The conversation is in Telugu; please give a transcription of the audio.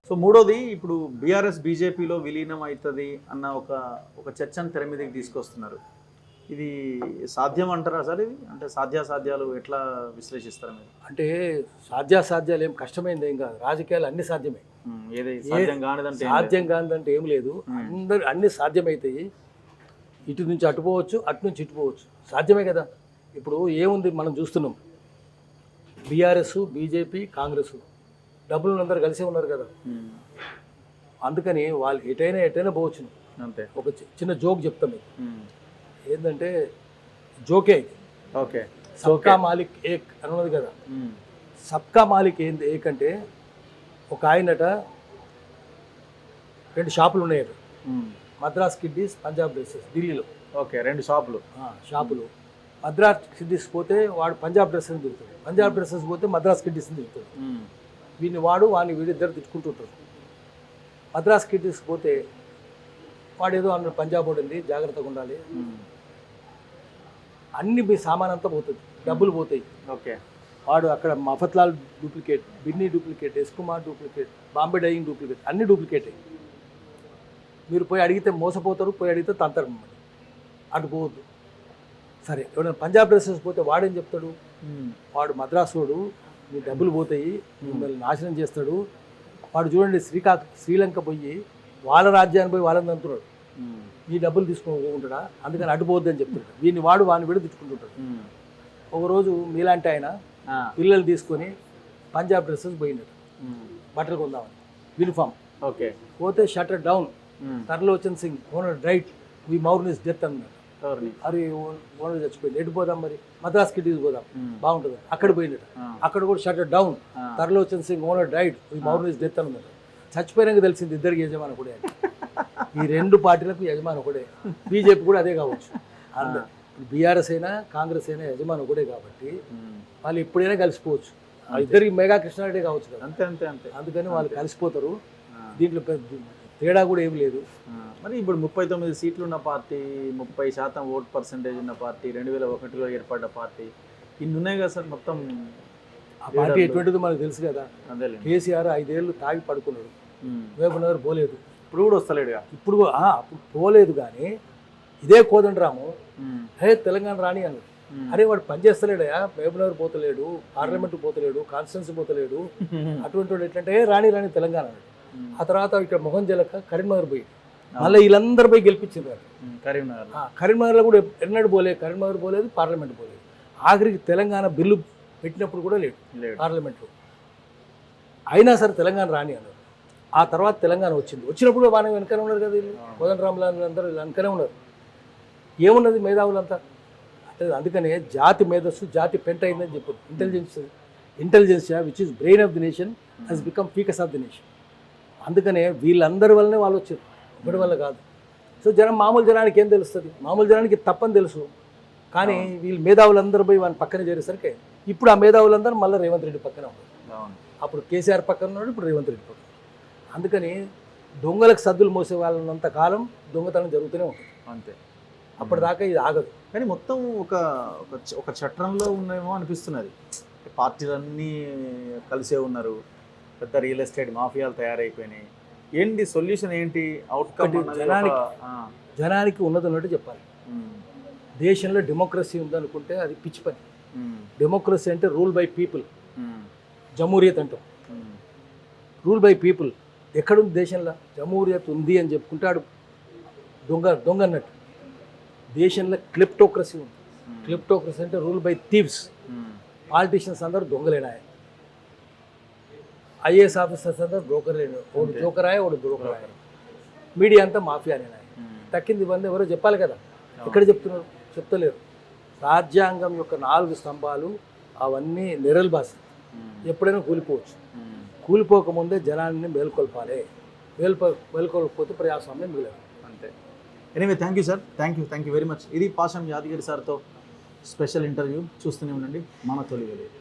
సో మూడోది ఇప్పుడు బీఆర్ఎస్ బీజేపీలో విలీనం అవుతుంది అన్న ఒక చర్చను తెర మీదకి తీసుకొస్తున్నారు. ఇది సాధ్యం అంటారా సార్? ఇది అంటే సాధ్యాసాధ్యాలు ఎట్లా విశ్లేషిస్తారు మీరు? అంటే సాధ్యాసాధ్యాలు ఏం కష్టమైంది ఏం కాదు, రాజకీయాలు అన్ని సాధ్యమే. ఏది సాధ్యం కానిదంటే సాధ్యం కానిదంటే ఏం లేదు, అన్ని సాధ్యమవుతాయి. ఇటు నుంచి అటు పోవచ్చు, అటు నుంచి ఇటు పోవచ్చు, సాధ్యమే కదా. ఇప్పుడు ఏముంది మనం చూస్తున్నాం, బీఆర్ఎస్ బీజేపీ కాంగ్రెస్ డబ్బులు అందరూ కలిసే ఉన్నారు కదా. అందుకని వాళ్ళు ఎటైనా పోవచ్చు. అంతే. ఒక చిన్న జోక్ చెప్తాం మీకు, ఏంటంటే జోకే ఓకే, సబ్కా మాలిక్ ఏక్ అని ఉన్నది కదా. సబ్కా మాలిక్ ఏంది ఏక్ అంటే, ఒక ఆయనట 2 షాపులు ఉన్నాయట, మద్రాస్ కిడ్డీస్, పంజాబ్ డ్రెస్సెస్ ఢిల్లీలో. ఓకే, 2 షాపులు. మద్రాస్ కిడ్డీస్ పోతే వాడు పంజాబ్ డ్రెస్సెస్ దిగుతాడు, పంజాబ్ డ్రెస్సెస్ పోతే మద్రాస్ కిడ్డీస్ని దిగుతాడు. వీడిద్దరు తిట్టుకుంటుంటారు. మద్రాస్ కిడ్డీస్ పోతే వాడు ఏదో అన్న పంజాబ్ వాడింది, జాగ్రత్తగా ఉండాలి, అన్ని మీ సామాన్ అంతా పోతుంది, డబ్బులు పోతాయి. ఓకే, వాడు అక్కడ Mafatlal duplicate, Binny duplicate, S Kumar duplicate, Bombay dyeing duplicate, అన్ని డూప్లికేటే. మీరు పోయి అడిగితే మోసపోతారు, పోయి అడిగితే తంతారు మిమ్మల్ని. అటు పోవద్దు. సరే, ఎవరైనా పంజాబ్ డ్రెస్సెస్ పోతే వాడేం చెప్తాడు, వాడు మద్రాసు వాడు, మీ డబ్బులు పోతాయి, మిమ్మల్ని నాశనం చేస్తాడు. వాడు చూడండి, శ్రీలంక పోయి వాళ్ళ రాజ్యాన్ని పోయి వాళ్ళని తంతున్నాడు, మీ డబ్బులు తీసుకొని ఉంటాడా, అందుకని అడ్డుపోవద్దు అని చెప్తుంటాడు. వాడిని విడ తెచ్చుకుంటుంటాడు. ఒకరోజు మీలాంటి ఆయన పిల్లలు తీసుకొని పంజాబ్ డ్రెస్సెస్ పోయినాడు బట్టలు కొందామని, యూనిఫామ్. ఓకే, పోతే shutter down, Tarlochan Singh owner right, we mourn his death అన్నాడు. అరే ఓనర్ చచ్చిపోయింది, ఎటు పోదాం మరి, మద్రాస్ కిడ్డీస్ పోదాం బాగుంటుంది, అక్కడ పోయినాడు. అక్కడ కూడా shutter down, Tarlochan Singh owner right, we mourn his death అన్నాడు. చచ్చిపోయినాక తెలిసింది ఇద్దరికి యజమాని ఒకడే. ఈ 2 పార్టీలకు యజమాని ఒకడే. బీజేపీ కూడా అదే కావచ్చు. అందరు బీఆర్ఎస్ అయినా కాంగ్రెస్ అయినా యజమాని ఒకటే కాబట్టి వాళ్ళు ఎప్పుడైనా కలిసిపోవచ్చు. ఇద్దరికి మెగా కృష్ణారెడ్డి కావచ్చు కదా. అంతే అంతే అంతే. అందుకని వాళ్ళు కలిసిపోతారు. దీంట్లో తేడా కూడా ఏమి లేదు. మరి ఇప్పుడు 39 సీట్లు ఉన్న పార్టీ, 30% ఓట్ పర్సెంటేజ్ ఉన్న పార్టీ, 2001లో ఏర్పడ్డ పార్టీ, ఇన్ని ఉన్నాయి కదా సార్. మొత్తం ఆ పార్టీ ఎటువంటిదో మనకు తెలుసు కదా. కేసీఆర్ 5 ఏళ్ళు తాగి పడుకున్నాడు, వేపనగర్ పోలేదు, ఇప్పుడు కూడా వస్తలేడుగా. ఇప్పుడు పోలేదు. కానీ ఇదే కోదండరాము హే తెలంగాణ రాణి అన్నాడు. అరే వాడు పనిచేస్తలేడయా, వేపనగర్ పోతలేడు, పార్లమెంట్ పోతలేడు, కాన్స్టిట్యున్సీ పోతలేడు, అటువంటి వాడు ఎట్లంటే రాణి తెలంగాణ అన్నాడు. ఆ తర్వాత ఇక్కడ మొహం జలక కరీంనగర్ పోయి మళ్ళీ వీళ్ళందరూ పోయి గెలిపించారు. కరీంనగర్లో కూడా ఎన్నడూ కరీంనగర్ పోలేదు, పార్లమెంట్ పోలేదు. ఆఖరికి తెలంగాణ బిల్లు పెట్టినప్పుడు కూడా లేడు పార్లమెంట్లో. అయినా సరే తెలంగాణ రాణి అన్నారు. ఆ తర్వాత తెలంగాణ వచ్చినప్పుడు వాళ్ళు వెనకనే ఉన్నారు కదా, వీళ్ళు కోదండరాములు అందరూ వెనకనే ఉన్నారు. ఏమున్నది మేధావులంతా అంటే. అందుకనే జాతి మేధస్సు జాతి పెంట అయిందని చెప్పారు. Intelligentsia which is brain of the nation has become faeces of the nation. అందుకనే వీళ్ళందరి వల్లనే వాళ్ళు వచ్చారు, ఒకటి వల్ల కాదు. సో మామూలు జనానికి ఏం తెలుస్తుంది, మామూలు జనానికి తప్పని తెలుసు. కానీ వీళ్ళు మేధావులందరూ పోయి వాళ్ళని పక్కన చేరేసరికి ఇప్పుడు ఆ మేధావులందరూ మళ్ళీ రేవంత్ రెడ్డి పక్కన ఉన్నారు. అప్పుడు కేసీఆర్ పక్కన ఉన్నాడు, ఇప్పుడు రేవంత్ రెడ్డి పక్కన. అందుకని దొంగలకు సద్దులు మోసే వాళ్ళంత కాలం దొంగతనం జరుగుతూనే ఉంటుంది. అంతే, అప్పటిదాకా ఇది ఆగదు. కానీ మొత్తం ఒక చట్రంలో ఉన్నాయేమో అనిపిస్తున్నది. పార్టీలన్నీ కలిసే ఉన్నారు, పెద్ద రియల్ ఎస్టేట్ మాఫియాలు తయారైపోయినాయి. ఏంటి సొల్యూషన్, ఏంటి అవుట్కమ్? జనానికి ఉన్నట్టు చెప్పాలి. దేశంలో డెమోక్రసీ ఉందనుకుంటే అది పిచ్చి పని. డెమోక్రసీ అంటే రూల్ బై పీపుల్, జమూరియత్ అంటాం. రూల్ బై పీపుల్ ఎక్కడుంది దేశంలో? జమూరియత్ ఉంది అని చెప్పుకుంటాడు దొంగ అన్నట్టు. దేశంలో క్లిప్టోక్రసీ ఉంది. క్లిప్టోక్రసీ అంటే రూల్ బై థీవ్స్. పాలిటీషియన్స్ అందరూ దొంగలేనా, ఐఏఎస్ ఆఫీసర్స్ అందరూ బ్రోకర్లేను. ఒకడు జోకరాయ, ఒకడు బ్రోకరాయ, మీడియా అంతా మాఫియానేనా. తక్కింది ఇవన్నీ ఎవరో చెప్పాలి కదా. ఎక్కడ చెప్తున్నారు? చెప్తలేరు. రాజ్యాంగం యొక్క 4 స్తంభాలు అవన్నీ నిరల్బాసి, ఎప్పుడైనా కూలిపోవచ్చు. కూలిపోకముందే జనాన్ని మేల్కొల్పాలి. మేల్కొల్పకపోతే ప్రజాస్వామ్యం మిగలదు. అంతే. Anyway, thank you sir, thank you very much. ఇది పాషం యాదగిరి సార్తో స్పెషల్ ఇంటర్వ్యూ. చూస్తూనే ఉండండి మన తొలి వెలుగు.